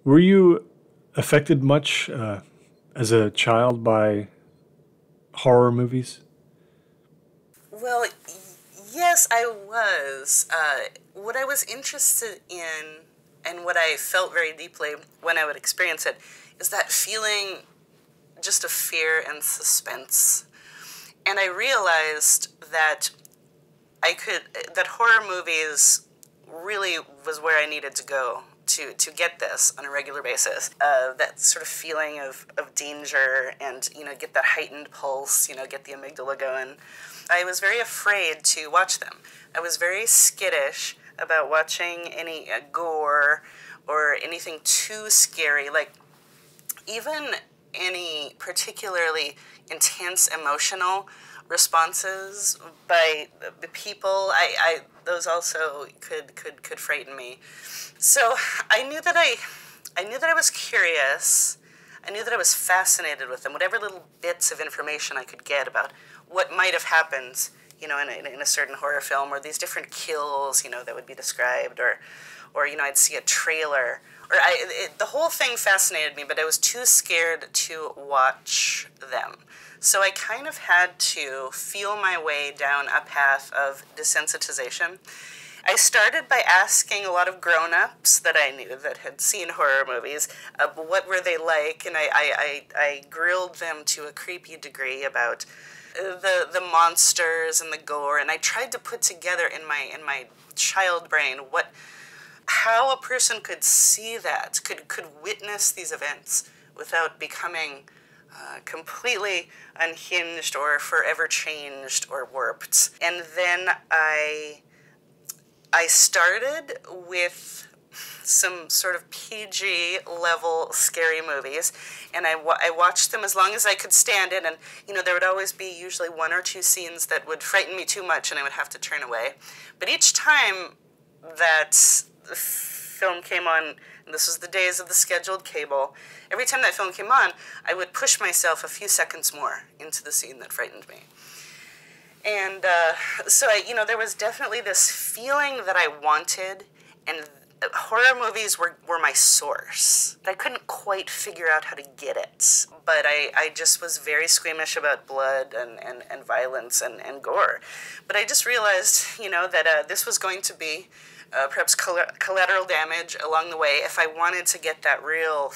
Were you affected much as a child by horror movies? Well, yes, I was. What I was interested in and what I felt very deeply when I would experience it is that feeling just of fear and suspense. And I realized that that horror movies really was where I needed to go to get this on a regular basis. That sort of feeling of danger and, get that heightened pulse, get the amygdala going. I was very afraid to watch them. I was very skittish about watching any gore or anything too scary, like even any particularly intense emotional responses by the people. Those also could frighten me. So I knew that I was curious. I knew that I was fascinated with them. Whatever little bits of information I could get about what might have happened, in a certain horror film, or these different kills, that would be described, or I'd see a trailer, or the whole thing fascinated me, but I was too scared to watch them. So I kind of had to feel my way down a path of desensitization. I started by asking a lot of grown-ups that I knew that had seen horror movies, what were they like, and I grilled them to a creepy degree about the monsters and the gore, and I tried to put together in my child brain how a person could see that, could witness these events without becoming completely unhinged or forever changed or warped. And then I started with some sort of PG level scary movies, and I watched them as long as I could stand it, and there would always be usually one or two scenes that would frighten me too much and I would have to turn away. But each time that film came on, and this was the days of the scheduled cable, every time that film came on, I would push myself a few seconds more into the scene that frightened me. And so there was definitely this feeling that I wanted, and horror movies were my source. I couldn't quite figure out how to get it, but I just was very squeamish about blood and violence and gore. But I just realized, that this was going to be perhaps collateral damage along the way. If I wanted to get that real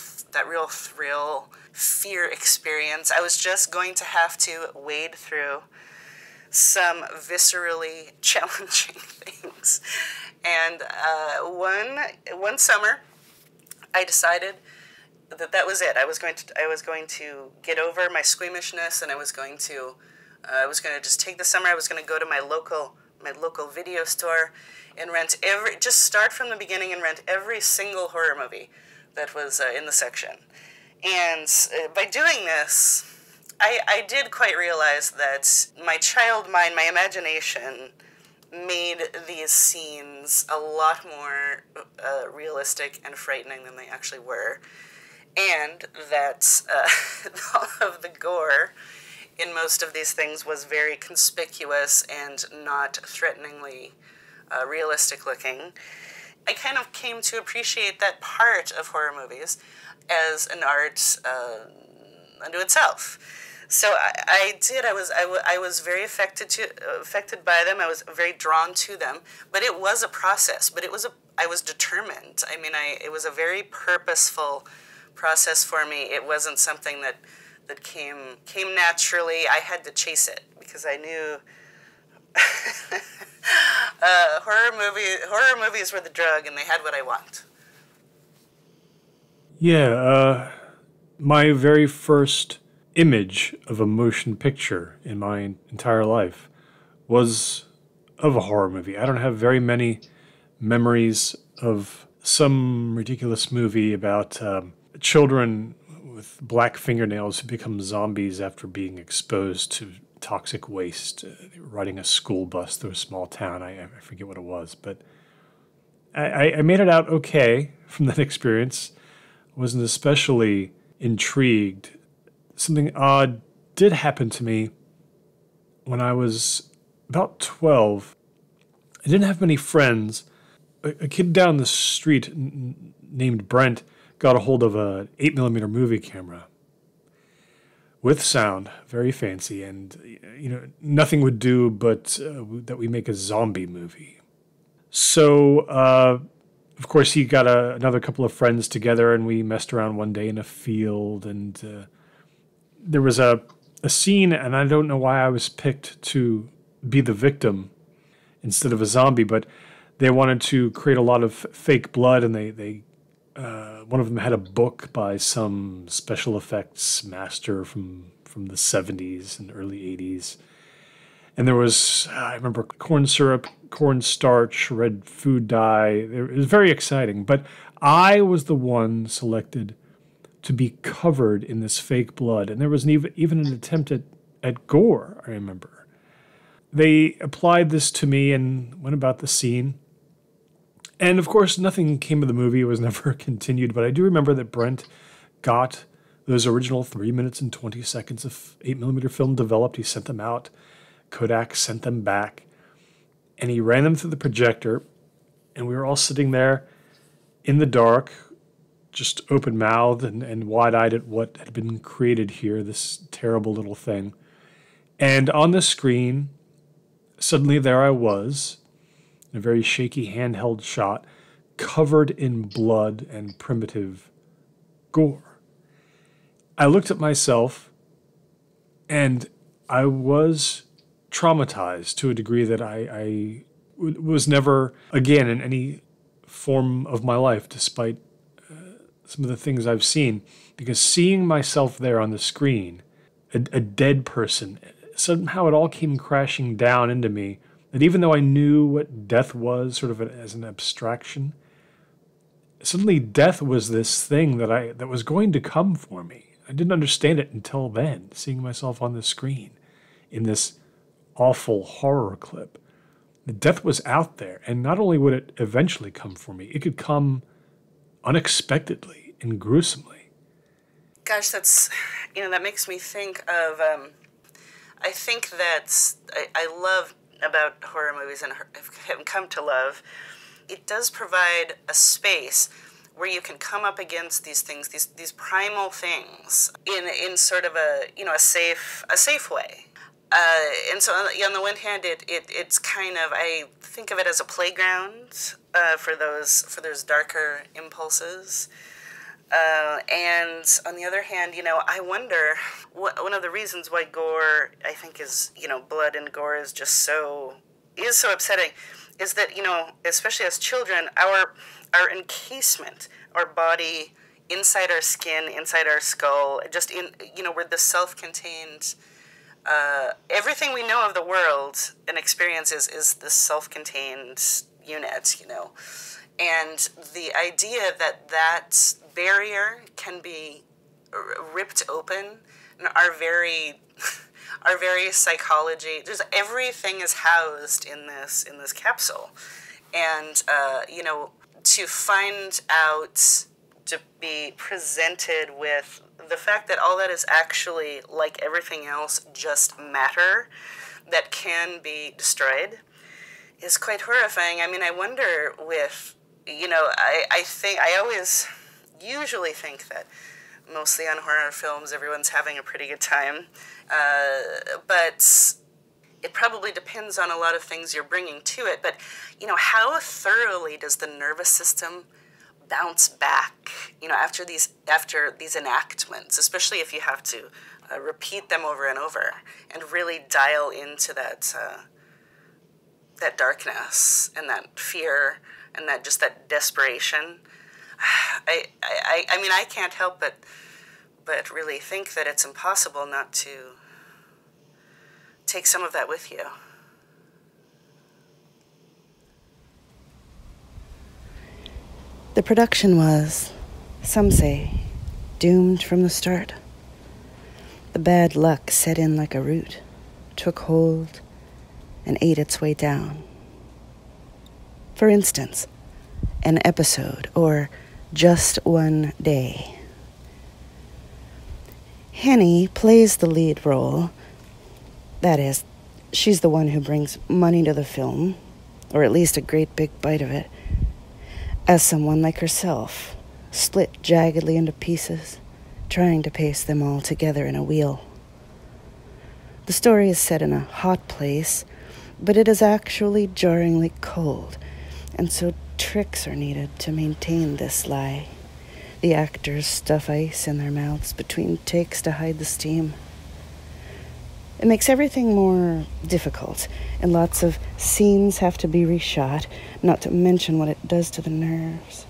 thrill, fear experience, I was just going to have to wade through some viscerally challenging things. And one summer, I decided that was it. I was going to get over my squeamishness, and I was going to just take the summer. I was going to go to my local video store and just start from the beginning and rent every single horror movie that was in the section. And by doing this, I did quite realize that my child mind, my imagination, made these scenes a lot more realistic and frightening than they actually were, and that all of the gore in most of these things was very conspicuous and not threateningly realistic looking. I kind of came to appreciate that part of horror movies as an art unto itself. So I did. I was very affected by them. I was very drawn to them. But it was a process. But I was determined. I mean, it was a very purposeful process for me. It wasn't something that came naturally. I had to chase it because I knew horror movies were the drug, and they had what I want. Yeah, my very first image of a motion picture in my entire life was of a horror movie. I don't have very many memories of some ridiculous movie about children with black fingernails who become zombies after being exposed to toxic waste, riding a school bus through a small town. I forget what it was, but I made it out okay from that experience. I wasn't especially intrigued. Something odd did happen to me when I was about 12. I didn't have many friends. A kid down the street named Brent got a hold of a 8mm movie camera with sound, very fancy, and nothing would do but that we make a zombie movie. So, of course, he got another couple of friends together, and we messed around one day in a field, and there was a scene, and I don't know why I was picked to be the victim instead of a zombie, but they wanted to create a lot of fake blood, and they one of them had a book by some special effects master from the 70s and early 80s. And there was, I remember, corn syrup, cornstarch, red food dye. It was very exciting. But I was the one selected to be covered in this fake blood. And there was even an attempt at gore, I remember. They applied this to me and went about the scene. And of course, nothing came of the movie. It was never continued. But I do remember that Brent got those original 3 minutes and 20 seconds of 8mm film developed. He sent them out. Kodak sent them back. And he ran them through the projector. And we were all sitting there in the dark, just open-mouthed and wide-eyed at what had been created here, this terrible little thing. And on the screen, suddenly there I was, in a very shaky handheld shot, covered in blood and primitive gore. I looked at myself, and I was traumatized to a degree that I was never again in any form of my life, despite some of the things I've seen, because seeing myself there on the screen, a dead person, somehow it all came crashing down into me, that even though I knew what death was sort of as an abstraction, suddenly death was this thing that was going to come for me. I didn't understand it until then, seeing myself on the screen in this awful horror clip. The death was out there, and not only would it eventually come for me, it could come unexpectedly and gruesomely. Gosh, that makes me think of, I think that I love about horror movies and have come to love, it does provide a space where you can come up against these things, these primal things, in sort of a safe way. And so on the one hand, it's kind of, I think of it as a playground for those darker impulses. And on the other hand, I wonder, one of the reasons why gore, I think, is, blood and gore is so upsetting, is that, especially as children, our encasement, our body, inside our skin, inside our skull, just we're the self-contained, everything we know of the world and experience is this self-contained unit, and the idea that barrier can be ripped open, and our very psychology, everything is housed in this capsule, and to find out, to be presented with the fact that all that is actually, like everything else, just matter that can be destroyed is quite horrifying. I mean, I wonder with, I always usually think that mostly on horror films everyone's having a pretty good time, but it probably depends on a lot of things you're bringing to it. But, how thoroughly does the nervous system bounce back, after these enactments, especially if you have to repeat them over and over and really dial into that darkness and that fear and that desperation. I mean, I can't help but really think that it's impossible not to take some of that with you. The production was, some say, doomed from the start. The bad luck set in like a root, took hold, and ate its way down. For instance, an episode, or just one day. Henny plays the lead role. That is, she's the one who brings money to the film, or at least a great big bite of it, as someone like herself, split jaggedly into pieces, trying to paste them all together in a wheel. The story is set in a hot place, but it is actually jarringly cold, and so tricks are needed to maintain this lie. The actors stuff ice in their mouths between takes to hide the steam. It makes everything more difficult, and lots of scenes have to be reshot, not to mention what it does to the nerves.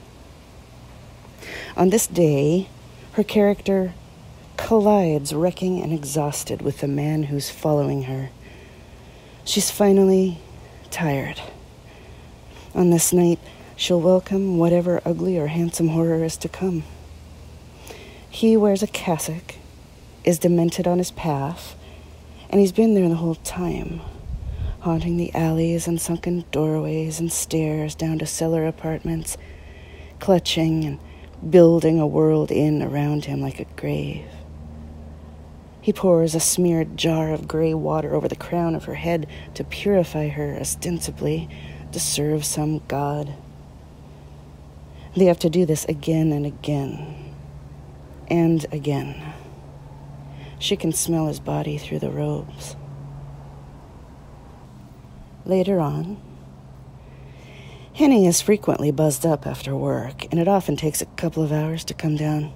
On this day, her character collides, wrecking and exhausted, with the man who's following her. She's finally tired. On this night, she'll welcome whatever ugly or handsome horror is to come. He wears a cassock, is demented on his path, and he's been there the whole time, haunting the alleys and sunken doorways and stairs down to cellar apartments, clutching and building a world in around him like a grave. He pours a smeared jar of gray water over the crown of her head to purify her, ostensibly, to serve some god. They have to do this again and again, and again. She can smell his body through the robes. Later on, Henny is frequently buzzed up after work, and it often takes a couple of hours to come down.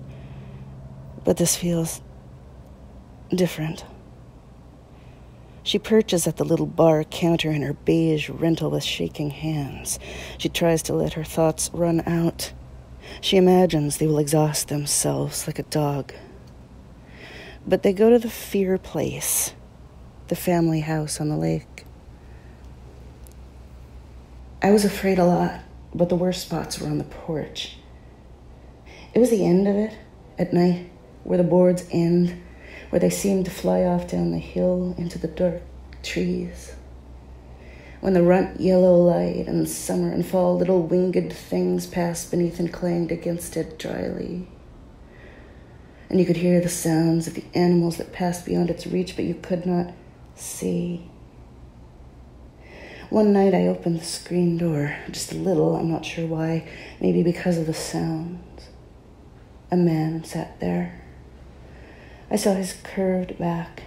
But this feels different. She perches at the little bar counter in her beige rental with shaking hands. She tries to let her thoughts run out. She imagines they will exhaust themselves like a dog. But they go to the fear place, the family house on the lake. I was afraid a lot, but the worst spots were on the porch. It was the end of it, at night, where the boards end, where they seemed to fly off down the hill into the dark trees. When the runt yellow light and summer and fall little winged things passed beneath and clanged against it dryly. And you could hear the sounds of the animals that passed beyond its reach, but you could not see. One night I opened the screen door, just a little, I'm not sure why, maybe because of the sounds. A man sat there. I saw his curved back.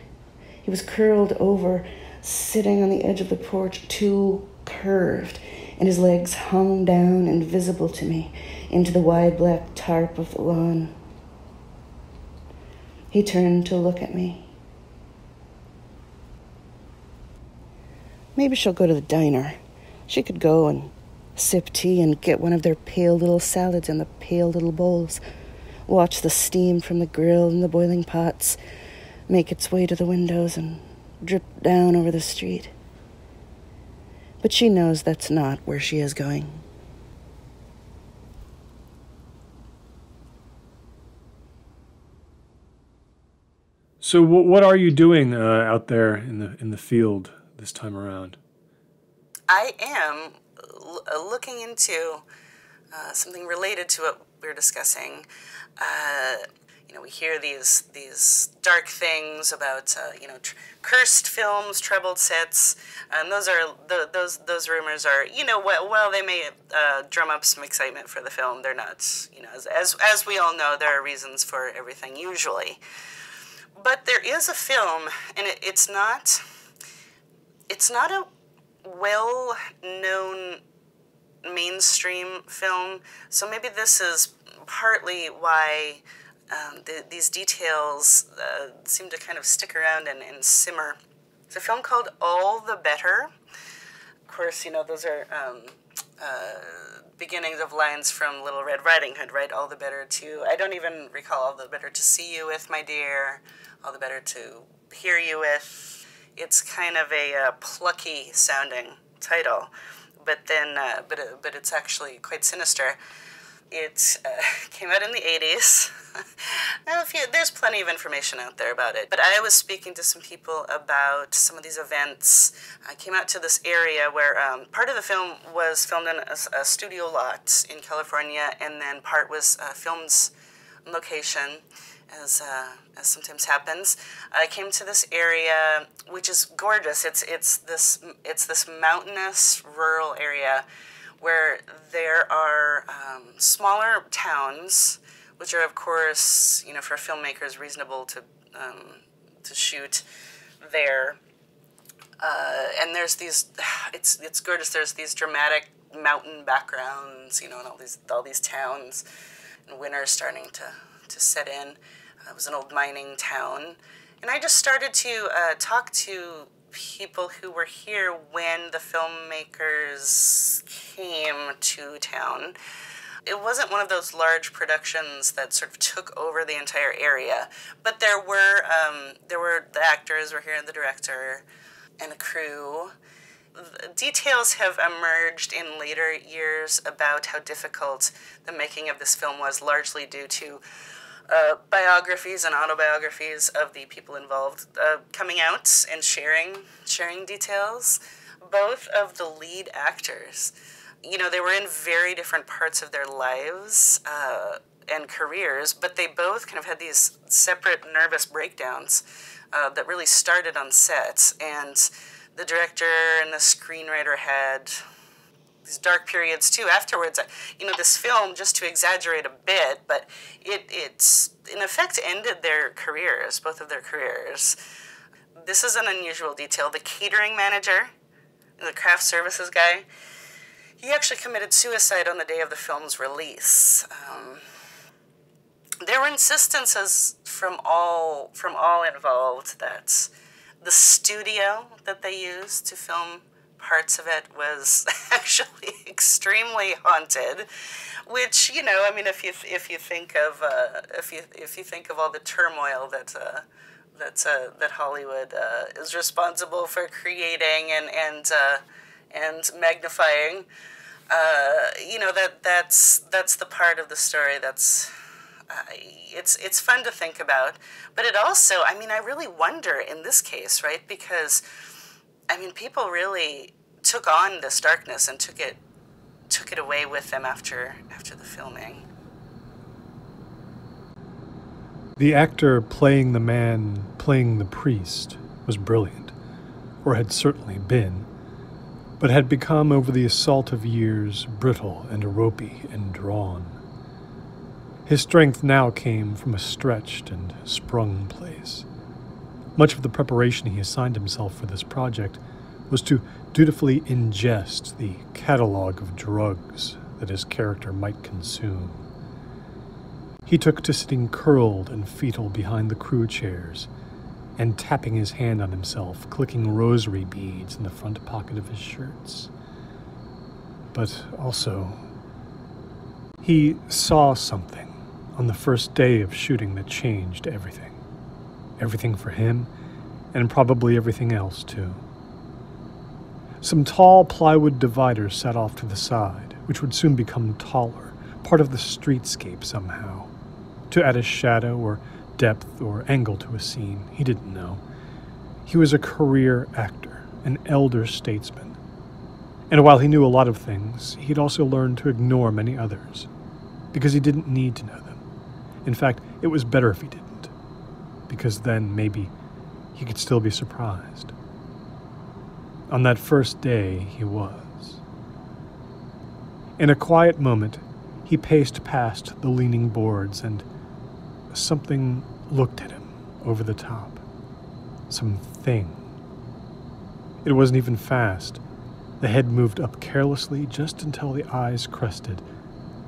He was curled over, sitting on the edge of the porch, too curved, and his legs hung down, invisible to me, into the wide black tarp of the lawn. He turned to look at me. Maybe she'll go to the diner. She could go and sip tea and get one of their pale little salads in the pale little bowls, watch the steam from the grill in the boiling pots make its way to the windows and drip down over the street. But she knows that's not where she is going. So what are you doing out there in the field this time around? I am looking into something related to what we're discussing. We hear these dark things about cursed films, troubled sets, and those rumors are well they may drum up some excitement for the film. They're not as we all know, there are reasons for everything usually. But there is a film, and it's not a well-known mainstream film, so maybe this is partly why these details seem to kind of stick around and simmer. It's a film called All the Better. Of course, those are beginnings of lines from Little Red Riding Hood, right? All the better to, I don't even recall, all the better to see you with, my dear. All the better to hear you with. It's kind of a plucky sounding title, but then, but it's actually quite sinister. It came out in the 80s. There's plenty of information out there about it. But I was speaking to some people about some of these events. I came out to this area where part of the film was filmed in a studio lot in California, and then part was filmed on location, as sometimes happens. I came to this area, which is gorgeous. It's this mountainous rural area where there are smaller towns, which are, of course, for filmmakers, reasonable to shoot there. And there's these, it's gorgeous. There's these dramatic mountain backgrounds, and all these towns, and winter's starting to set in. It was an old mining town, and I just started to talk to people who were here when the filmmakers came to town. It wasn't one of those large productions that sort of took over the entire area, but there were the actors were here, and the director, and a crew. Details have emerged in later years about how difficult the making of this film was, largely due to biographies and autobiographies of the people involved coming out and sharing details. Both of the lead actors, they were in very different parts of their lives and careers, but they both kind of had these separate nervous breakdowns that really started on set. And the director and the screenwriter had these dark periods too afterwards. This film, just to exaggerate a bit, but it's in effect ended their careers, both of their careers. This is an unusual detail. The catering manager, the craft services guy, he actually committed suicide on the day of the film's release. There were insistences from all involved that the studio that they used to film parts of it was actually extremely haunted, which, if you think of all the turmoil that Hollywood is responsible for creating and magnifying, that's the part of the story that's it's fun to think about. But it also, I really wonder in this case, right? Because people really took on this darkness and took it away with them after the filming. The actor playing the man playing the priest was brilliant, or had certainly been, but had become over the assault of years brittle and ropey and drawn. His strength now came from a stretched and sprung place. Much of the preparation he assigned himself for this project was to dutifully ingest the catalog of drugs that his character might consume. He took to sitting curled and fetal behind the crew chairs and tapping his hand on himself, clicking rosary beads in the front pocket of his shirts. But also, he saw something on the first day of shooting that changed everything. Everything for him, and probably everything else, too. Some tall plywood dividers sat off to the side, which would soon become taller, part of the streetscape somehow, to add a shadow or depth or angle to a scene. He didn't know. He was a career actor, an elder statesman. And while he knew a lot of things, he'd also learned to ignore many others, because he didn't need to know them. In fact, it was better if he didn't, because then maybe he could still be surprised. On that first day, he was. In a quiet moment, he paced past the leaning boards, and something looked at him over the top. Something. It wasn't even fast. The head moved up carelessly just until the eyes crested.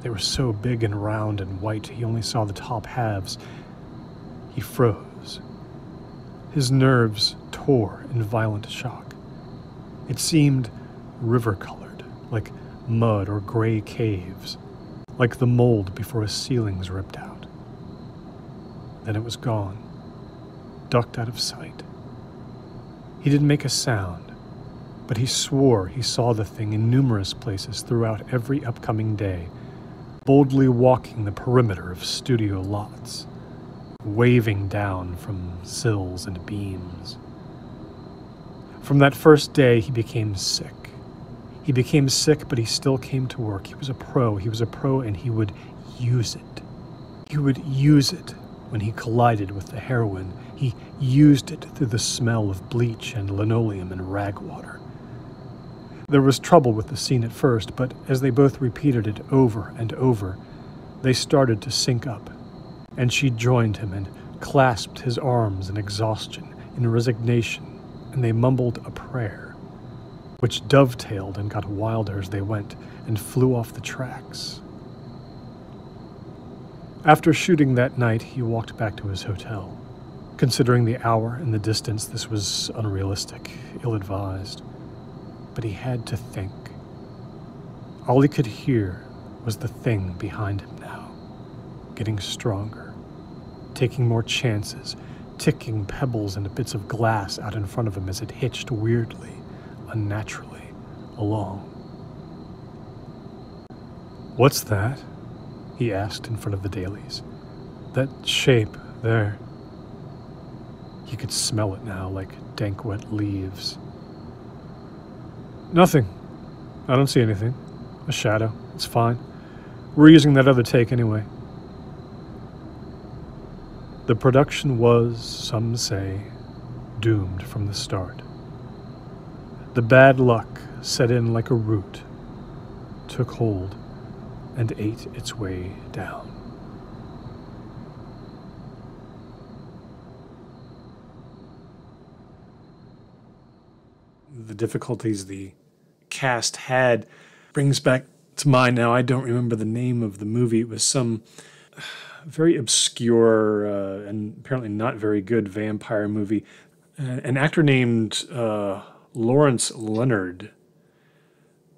They were so big and round and white, he only saw the top halves. He froze. His nerves tore in violent shock. It seemed river-colored, like mud or gray caves, like the mold before a ceiling's ripped out. Then it was gone, ducked out of sight. He didn't make a sound, but he swore he saw the thing in numerous places throughout every upcoming day, boldly walking the perimeter of studio lots, waving down from sills and beams. From that first day, he became sick. He became sick, but he still came to work. He was a pro, and he would use it. He would use it when he collided with the heroin. He used it through the smell of bleach and linoleum and rag water. There was trouble with the scene at first, but as they both repeated it over and over, they started to sync up, and she joined him and clasped his arms in exhaustion, in resignation, and they mumbled a prayer, which dovetailed and got wilder as they went and flew off the tracks. After shooting that night, he walked back to his hotel. Considering the hour and the distance, this was unrealistic, ill-advised. But he had to think. All he could hear was the thing behind him now, getting stronger, taking more chances, ticking pebbles and bits of glass out in front of him as it hitched weirdly, unnaturally, along. "What's that?" he asked in front of the dailies. "That shape there." He could smell it now, like dank wet leaves. "Nothing. I don't see anything. A shadow. It's fine. We're using that other take anyway." The production was, some say, doomed from the start. The bad luck set in like a root, took hold, and ate its way down. The difficulties the cast had brings back to mind now. I don't remember the name of the movie. It was some very obscure and apparently not very good vampire movie. An actor named Lawrence Leonard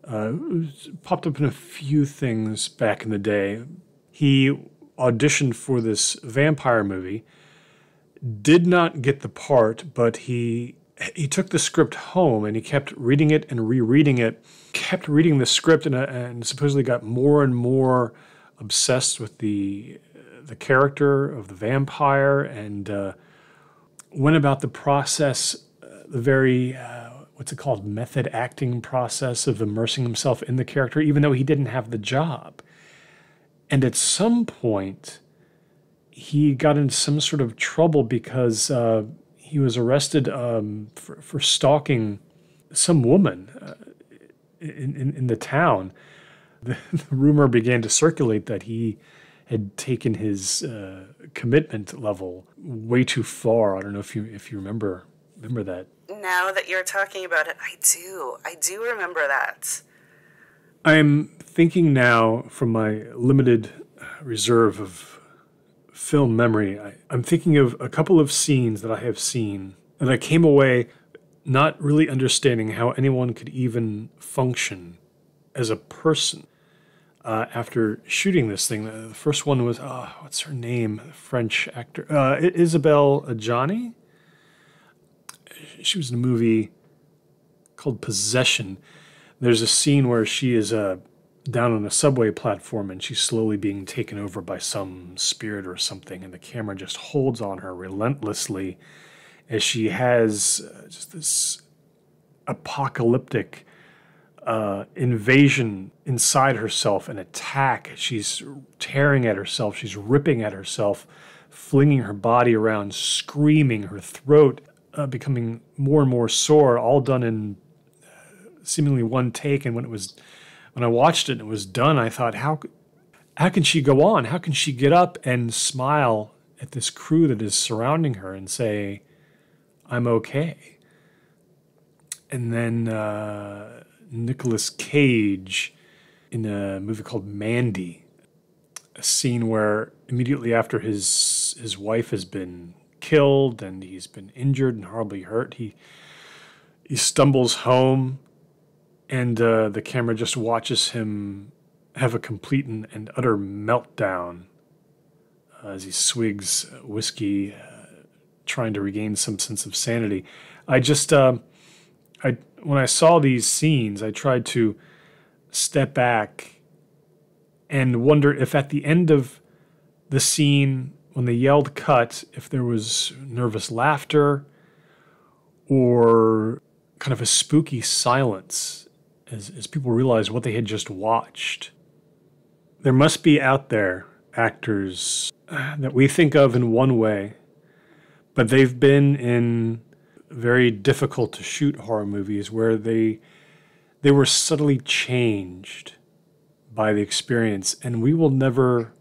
popped up in a few things back in the day. He auditioned for this vampire movie, did not get the part, but he took the script home and he kept reading it and rereading it, kept reading the script and supposedly got more and more obsessed with the character of the vampire and went about the process, the very, what's it called, method acting process of immersing himself in the character, even though he didn't have the job. And at some point, he got into some sort of trouble because he was arrested for stalking some woman in the town. The rumor began to circulate that he had taken his commitment level way too far. I don't know if you remember that. Now that you're talking about it, I do remember that. I'm thinking now from my limited reserve of film memory, I'm thinking of a couple of scenes that I have seen, and I came away not really understanding how anyone could even function as a person after shooting this thing. The first one was, what's her name? The French actor. Isabelle Adjani? She was in a movie called Possession. There's a scene where she is down on a subway platform and she's slowly being taken over by some spirit or something, and the camera just holds on her relentlessly as she has just this apocalyptic invasion inside herself, an attack. She's tearing at herself, she's ripping at herself, flinging her body around, screaming, her throat becoming more and more sore, all done in seemingly one take. And when I watched it and it was done, I thought, how can she go on? How can she get up and smile at this crew that is surrounding her and say, "I'm okay"? And then Nicolas Cage in a movie called Mandy, a scene where immediately after his wife has been killed and he's been injured and horribly hurt, he stumbles home and the camera just watches him have a complete and utter meltdown as he swigs whiskey, trying to regain some sense of sanity. When I saw these scenes, I tried to step back and wonder if at the end of the scene, when they yelled cut, if there was nervous laughter or kind of a spooky silence as people realized what they had just watched. There must be out there actors that we think of in one way, but they've been in very difficult to shoot horror movies where they they were subtly changed by the experience, and we will never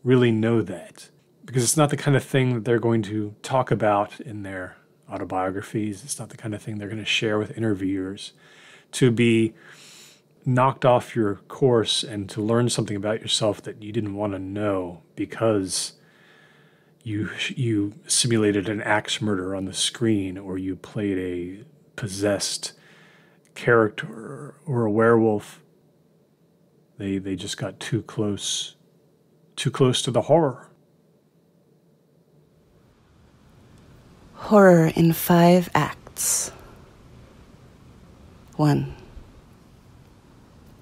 really know that because it's not the kind of thing that they're going to talk about in their autobiographies. It's not the kind of thing they're going to share with interviewers. To be knocked off your course and to learn something about yourself that you didn't want to know because you simulated an axe murder on the screen, or you played a possessed character or a werewolf. They just got too close to the horror. Horror in 5 acts. 1.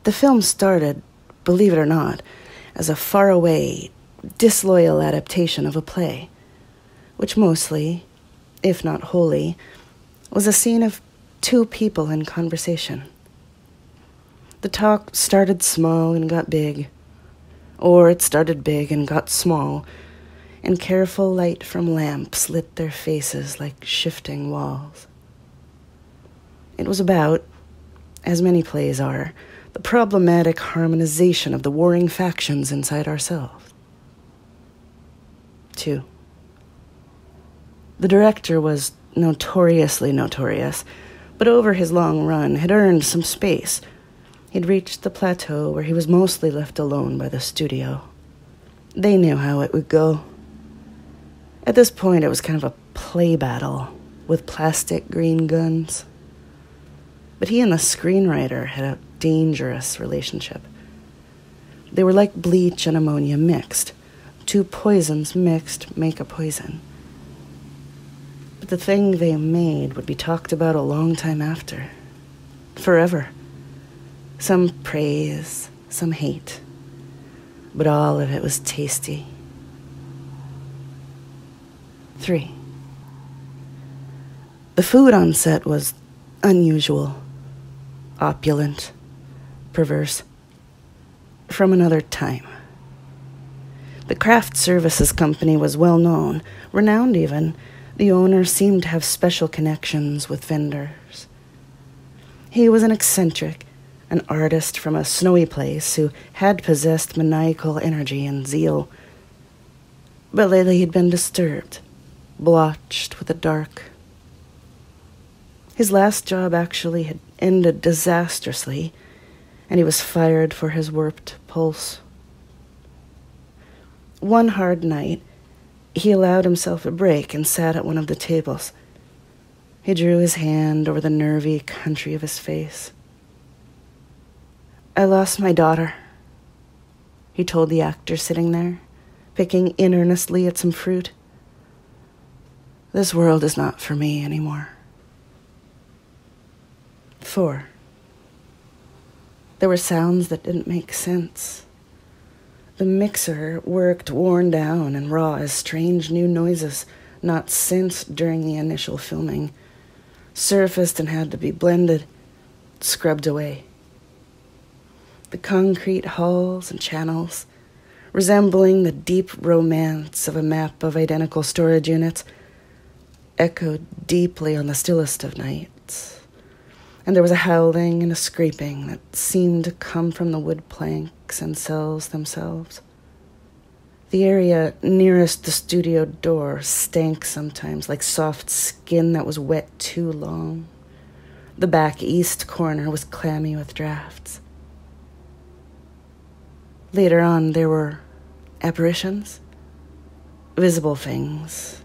The film started, believe it or not, as a faraway, disloyal adaptation of a play, which mostly, if not wholly, was a scene of 2 people in conversation. The talk started small and got big, or it started big and got small, and careful light from lamps lit their faces like shifting walls. It was about, as many plays are, the problematic harmonization of the warring factions inside ourselves. 2. The director was notoriously notorious, but over his long run had earned some space. He'd reached the plateau where he was mostly left alone by the studio. They knew how it would go. At this point, it was kind of a play battle with plastic green guns. But he and the screenwriter had a dangerous relationship. They were like bleach and ammonia mixed. 2 poisons mixed make a poison. But the thing they made would be talked about a long time after. Forever. Some praise, some hate. But all of it was tasty. 3. The food on set was unusual, opulent, perverse, from another time. The craft services company was well known, renowned even. The owner seemed to have special connections with vendors. He was an eccentric, an artist from a snowy place who had possessed maniacal energy and zeal. But lately he'd been disturbed, blotched with the dark. His last job actually had ended disastrously, and he was fired for his warped pulse. One hard night, he allowed himself a break and sat at one of the tables. He drew his hand over the nervy country of his face. "I lost my daughter," he told the actor sitting there, picking in earnestly at some fruit. "This world is not for me anymore." 4. There were sounds that didn't make sense. The mixer worked worn down and raw as strange new noises not sensed during the initial filming, surfaced and had to be blended, scrubbed away. The concrete halls and channels, resembling the deep romance of a map of identical storage units, echoed deeply on the stillest of nights. And there was a howling and a scraping that seemed to come from the wood planks and cells themselves. The area nearest the studio door stank sometimes like soft skin that was wet too long. The back east corner was clammy with drafts. Later on, there were apparitions, visible things,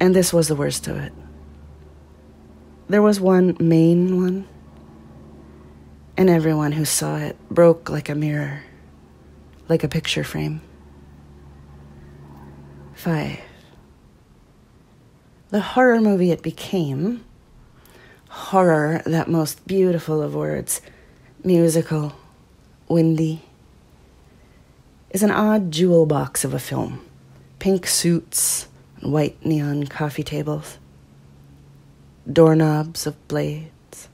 and this was the worst of it. There was one main one, and everyone who saw it broke like a mirror, like a picture frame. 5. The horror movie it became, horror, that most beautiful of words, musical, windy, is an odd jewel box of a film. Pink suits and white neon coffee tables. Doorknobs of blades.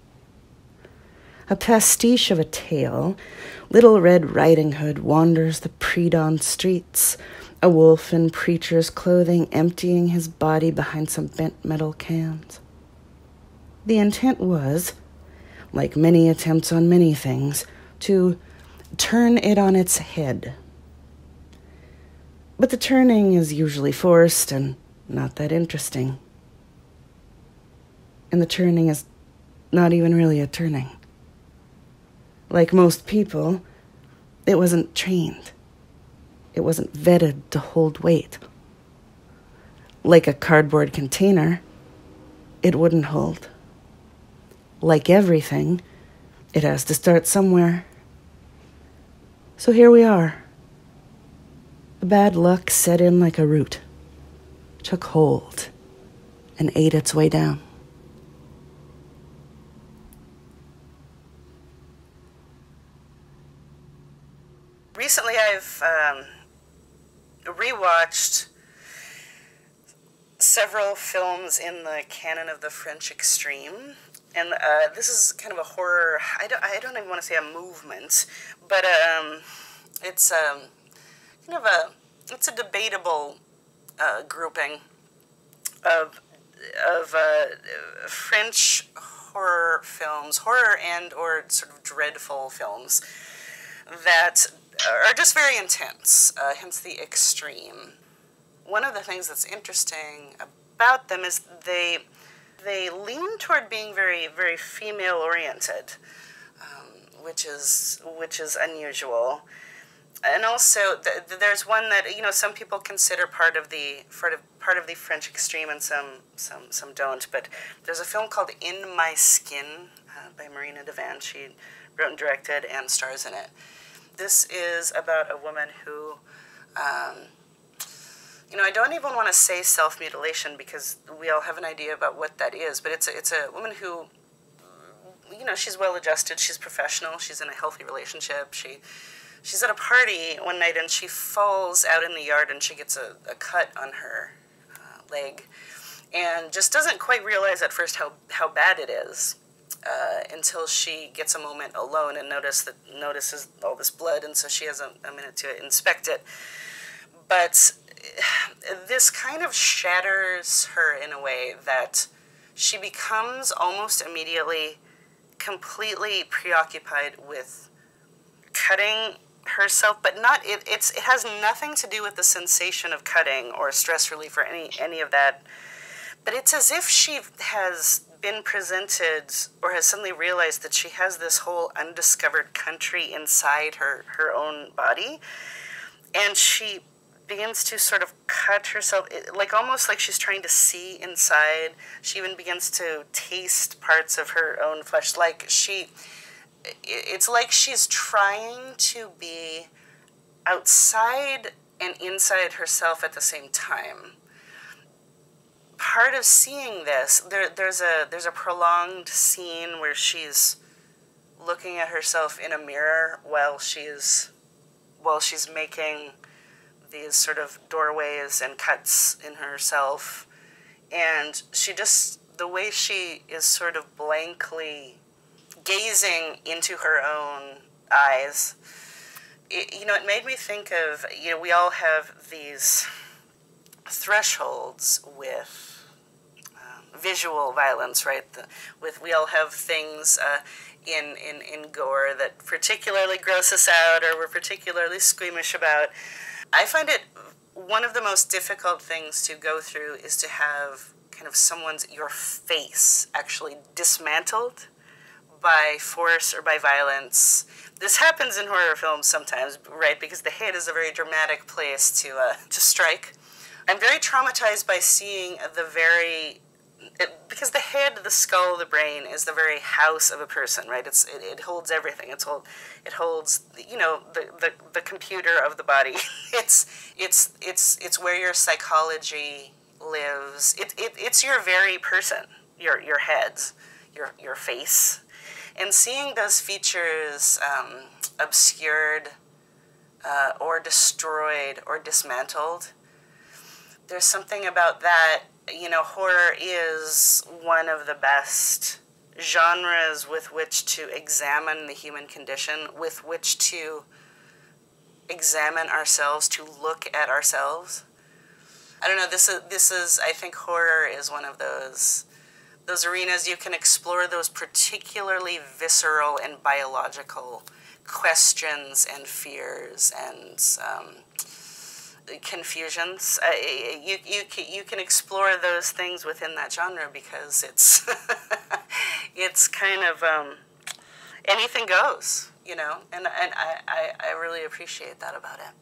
A pastiche of a tale, Little Red Riding Hood wanders the pre-dawn streets, a wolf in preacher's clothing emptying his body behind some bent metal cans. The intent was, like many attempts on many things, to turn it on its head. But the turning is usually forced and not that interesting. And the turning is not even really a turning. Like most people, it wasn't trained. It wasn't vetted to hold weight. Like a cardboard container, it wouldn't hold. Like everything, it has to start somewhere. So here we are. The bad luck set in like a root, took hold, and ate its way down. Recently, I've rewatched several films in the canon of the French Extreme, and this is kind of a horror. I don't even want to say a movement, but it's kind of it's a debatable grouping of French horror films, horror and or sort of dreadful films that are just very intense, hence the extreme. One of the things that's interesting about them is they lean toward being very, very female-oriented, which is unusual. And also, there's one that some people consider part of the French extreme, and some don't. But there's a film called In My Skin by Marina Devan. She wrote and directed and stars in it. This is about a woman who, I don't even want to say self-mutilation because we all have an idea about what that is. But it's a woman who, she's well-adjusted, she's professional, she's in a healthy relationship. She's at a party one night and she falls out in the yard and she gets a cut on her leg, and just doesn't quite realize at first how bad it is. Until she gets a moment alone and notices all this blood, and so she has a minute to inspect it. But this kind of shatters her in a way that she becomes almost immediately completely preoccupied with cutting herself, but it has nothing to do with the sensation of cutting or stress relief or any of that. But it's as if she has been presented or has suddenly realized that she has this whole undiscovered country inside her own body, and she begins to sort of cut herself, almost like she's trying to see inside. She even begins to taste parts of her own flesh. It's like she's trying to be outside and inside herself at the same time. Part of seeing this, there's a prolonged scene where she's looking at herself in a mirror while she's making these sort of doorways and cuts in herself, and the way she is sort of blankly gazing into her own eyes, it made me think of, we all have these thresholds with visual violence, right? We all have things in gore that particularly gross us out or we're particularly squeamish about. I find it one of the most difficult things to go through is to have kind of your face actually dismantled by force or by violence. This happens in horror films sometimes, right? Because the head is a very dramatic place to strike. I'm very traumatized by seeing because the head, the skull, the brain is the very house of a person, right? It holds everything. It holds the computer of the body. It's where your psychology lives. It's your very person, your head, your face, and seeing those features obscured or destroyed or dismantled. There's something about that. Horror is one of the best genres with which to examine the human condition, with which to examine ourselves, to look at ourselves. I don't know, this is I think horror is one of those those arenas you can explore those particularly visceral and biological questions and fears and confusions. You can explore those things within that genre because it's it's kind of anything goes, you know, and I really appreciate that about it.